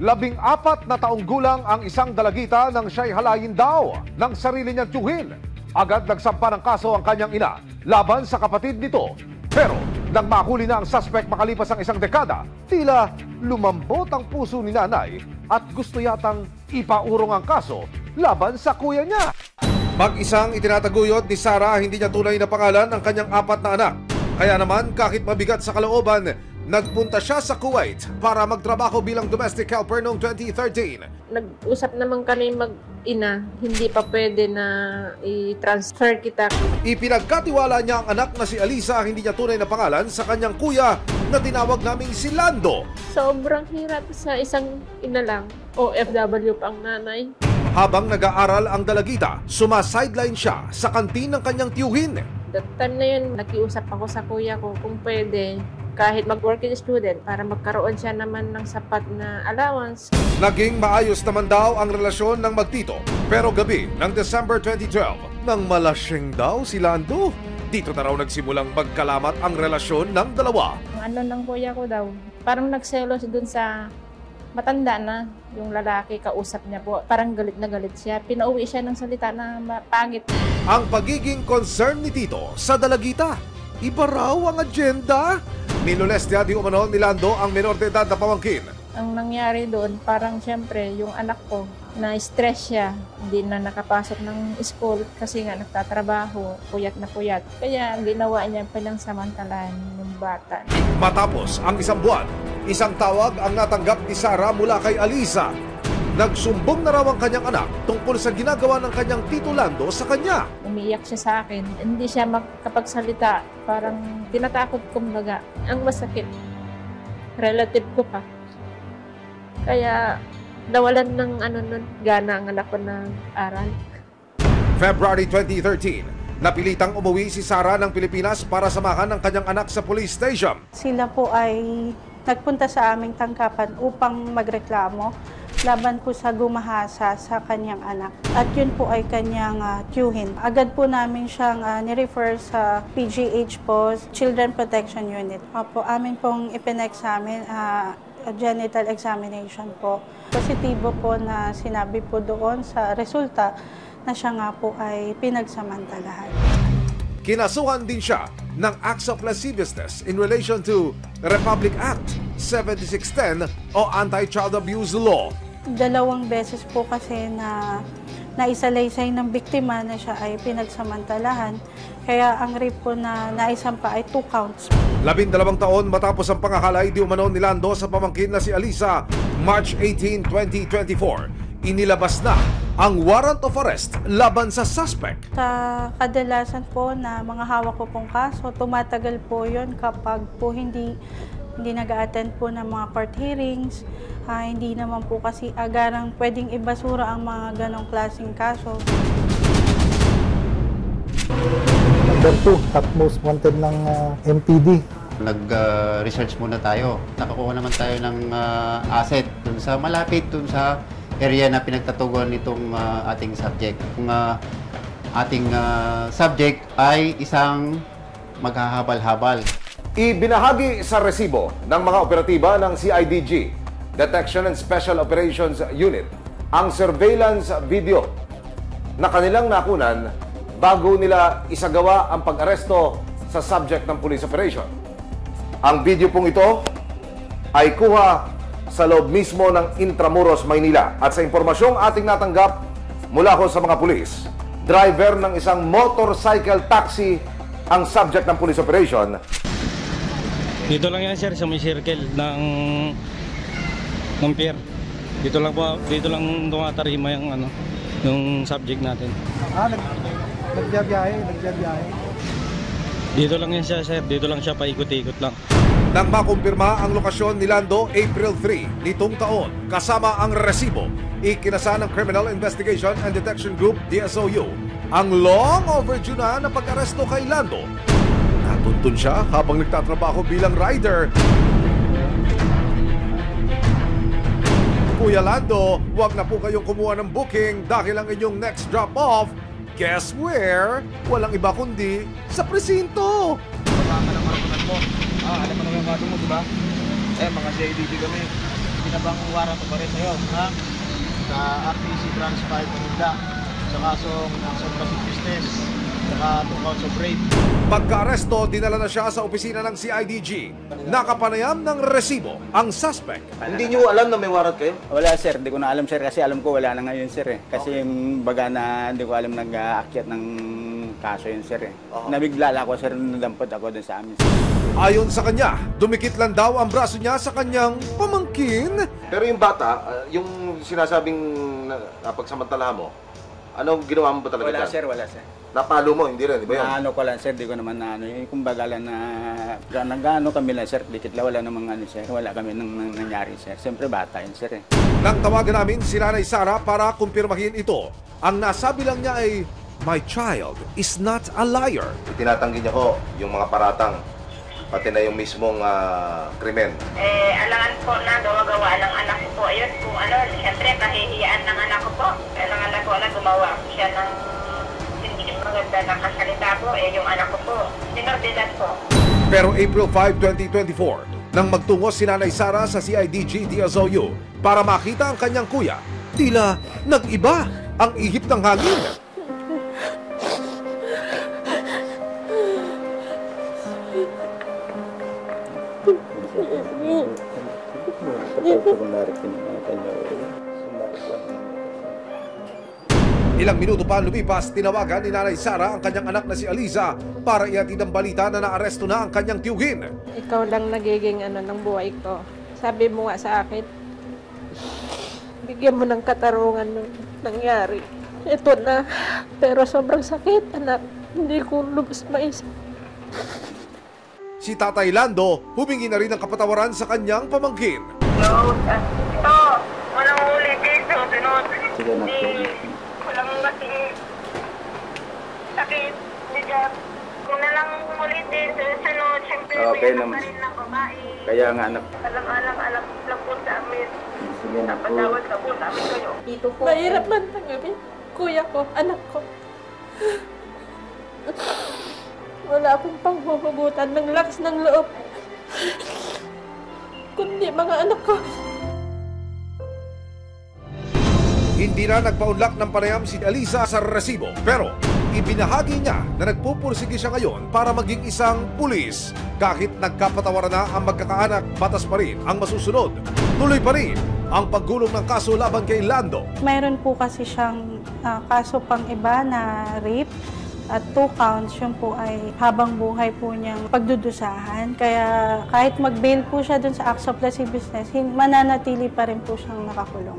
14 na taong gulang ang isang dalagita nang siya'y halayin daw ng sarili niyang tiyuhin. Agad nagsampa ng kaso ang kanyang ina laban sa kapatid nito. Pero nang mahuli na ang suspect makalipas ang isang dekada, tila lumambot ang puso ni nanay at gusto yatang ipaurong ang kaso laban sa kuya niya. Mag-isang itinataguyod ni Sarah hindi niya tunay na pangalan ang kanyang 4 na anak. Kaya naman kahit mabigat sa kalooban, nagpunta siya sa Kuwait para magtrabaho bilang domestic helper noong 2013. Nag-usap naman kami mag-ina, hindi pa pwede na i-transfer kita. Ipinagkatiwala niya ang anak na si Alisa, hindi niya tunay na pangalan, sa kanyang kuya na tinawag naming si Lando. Sobrang hirap sa isang ina lang, OFW pa ang nanay. Habang nag-aaral ang dalagita, sumasideline siya sa kantin ng kanyang tiyuhin. That time na yun, nakiusap ako sa kuya ko kung pwede, kahit mag-working student, para magkaroon siya naman ng sapat na allowance. Naging maayos naman daw ang relasyon ng magtito. Pero gabi ng December 2012, nang malasing daw si Lando, dito na raw nagsimulang magkalamat ang relasyon ng dalawa. Ano ng kuya ko daw, parang nagselos dun sa matanda na yung lalaki, kausap niya po. Parang galit na galit siya. Pinauwi siya ng salita na pangit. Ang pagiging concern ni Tito sa dalagita, iba raw ang agenda. Minolestya di umano ni Lando ang menor de edad na pamangkin. Ang nangyari doon, parang siyempre yung anak ko, na-stress siya. Hindi na nakapasok ng school kasi nga nagtatrabaho, puyat na puyat. Kaya ginawa niya pansamantalahan yung bata. Matapos ang isang buwan, isang tawag ang natanggap ni Sarah mula kay Alisa. Nagsumbong na raw ang kanyang anak tungkol sa ginagawa ng kanyang Tito Lando sa kanya. Umiiyak siya sa akin. Hindi siya makapagsalita. Parang tinatakot kumbaga. Ang masakit. Relative ko pa. Kaya nawalan ng gana ang anak ko na aral. February 2013, napilitang umuwi si Sarah ng Pilipinas para samahan ang kanyang anak sa police station. Sila po ay nagpunta sa aming tangkapan upang magreklamo laban po sa gumahasa sa kanyang anak. At yun po ay kanyang tiyuhin. Agad po namin siyang nirefer sa PGH po, Children Protection Unit. Opo, amin pong ipin-examine, genital examination po. Positibo po na sinabi po doon sa resulta na siya nga po ay pinagsamantalahan. Kinasuhan din siya ng acts of lasciviousness in relation to Republic Act 7610 o Anti-Child Abuse Law. 2 beses po kasi na naisalaysay ng biktima na siya ay pinagsamantalahan. Kaya ang rape po na naisampa ay 2 counts. 12 taon matapos ang pangahalay di umano ni Lando sa pamangkin na si Alisa, March 18, 2024, inilabas na ang warrant of arrest laban sa suspect. Sa kadalasan po na mga hawak ko pong kaso, tumatagal po yun kapag po hindi nag-a-attend po ng mga court hearings. Hindi naman po kasi agarang pwedeng ibasura ang mga ganong klaseng kaso. Number 2, top most wanted ng MPD. Nag-research muna tayo. Nakakuha naman tayo ng asset dun sa malapit, dun sa area na pinagtatugon nitong ating subject. Kung ating subject ay isang maghahabal-habal. Ibinahagi sa resibo ng mga operatiba ng CIDG, Detection and Special Operations Unit, ang surveillance video na kanilang nakunan bago nila isagawa ang pag-aresto sa subject ng police operation. Ang video pong ito ay kuha sa loob mismo ng Intramuros, Maynila. At sa impormasyong ating natanggap mula ko sa mga pulis, driver ng isang motorcycle taxi ang subject ng police operation. Dito lang yan sir, sa may circle ng pier. Dito lang tumatarima yung subject natin. Nagbiyahe. Dito lang yan siya sir, dito lang siya paikot-ikot lang. Nang makumpirma ang lokasyon ni Lando April 3 nitong taon, kasama ang resibo, ikinasa ng Criminal Investigation and Detection Group, DSOU, ang long overdue na pag-aresto kay Lando. Natuntun siya habang nagtatrabaho bilang rider. Kuya Lando, huwag na po kayong kumuha ng booking dahil ang inyong next drop-off, guess where? Walang iba kundi sa presinto. Baka ka ng marapunan mo. Alam mo naman yung kaso mo, di ba? Mga CIDG kami. binabang warrant pa rin sa'yo, ha? Sa RTC Branch 5 Manila, sa kasong subversive business, saka 2 counts of rape. Pagka-aresto, dinala na siya sa opisina ng CIDG. Nakapanayam ng resibo ang suspect. Hindi nyo alam na may warrant kayo? Wala sir, hindi ko na alam sir kasi alam ko wala na ngayon sir eh. Kasi yung baga na hindi ko alam nag-aakyat ng kaso yun sir eh. Nabigla ako sir, nadampot ako dun sa amin. Ayon sa kanya, dumikit lang daw ang braso niya sa kanyang pamangkin. Pero yung bata, yung sinasabing napagsamantala mo, anong ginawa mo ba talaga Wala dyan? sir, wala sir. Napalo mo, hindi rin, di ba yun? Naano ko lang sir, di ko naman naano. Kumbaga lang na nag-ano kami lang sir, dikit lang wala namang ano sir. Wala kami nang nangyari sir. Siyempre bata yun sir eh. Nang tawagan namin si Nanay Sara para kumpirmahin ito, ang nasabi lang niya ay, "My child is not a liar." Itinatanggi niya ko yung mga paratang, pati na yung mismong krimen. Alangan po na gawa ng anak ko po. Ayun kung ano, siyempre kahihiyaan ng anak ko po. Alangan ko na gumawa siya ng hindi maganda na kasalita po. Yung anak ko po, sinordidan po. Pero April 5, 2024, nang magtungo si Nanay Sara sa CIDG DSOU para makita ang kanyang kuya, tila nag-iba ang ihip ng hangin. Ilang minuto pa lumipas, tinawagan ni Nanay Sara ang kanyang anak na si Aliza para ihatid ang balita na naaresto na ang kanyang tiyuhin. Ikaw lang nagiging ng buhay ko. Sabi mo nga sa akin, bigyan mo ng katarungan nung nangyari. Ito na, pero sobrang sakit, anak. Hindi ko lubos maisip. Si Tatay Lando humingi na rin ng kapatawaran sa kanyang pamangkin. Ito, walang huli dito. Hindi, walang sakit. Bigat. Kung na lang ulitin sa sunod, siyempre Okay may anak naman. pa rin ng babae. Kaya nga anak. Alam lang po sa amin. Napatawad ka po namin kayo. Dito po. Mahirap man tanggapin. Kuya ko, anak ko. Wala akong panghuhugutan ng lakas ng loob. Kundi mga anak ko. Hindi na nagpaunlak ng panayam si Aliza sa resibo, pero ibinahagi niya na nagpupursige siya ngayon para maging isang pulis. Kahit nagkapatawaran na ang magkakaanak, batas pa rin ang masusunod. Tuloy pa rin ang paggulong ng kaso laban kay Lando. Mayroon po kasi siyang kaso pang iba na rape at 2 counts. Yun po ay habang buhay po niyang pagdudusahan. Kaya kahit mag-bail po siya dun sa acts of lascivious business, mananatili pa rin po siyang nakakulong.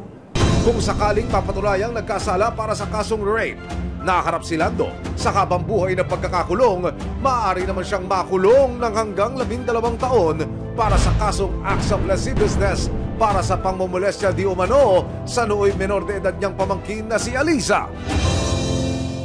Kung sakaling mapatulayang nagkasala para sa kasong rape, nakaharap si Lando sa habang buhay na pagkakakulong, maaari naman siyang makulong ng hanggang 12 taon para sa kasong acts of lasciviousness para sa pangmomolestya di umano sa nooy menor de edad niyang pamangkin na si Aliza.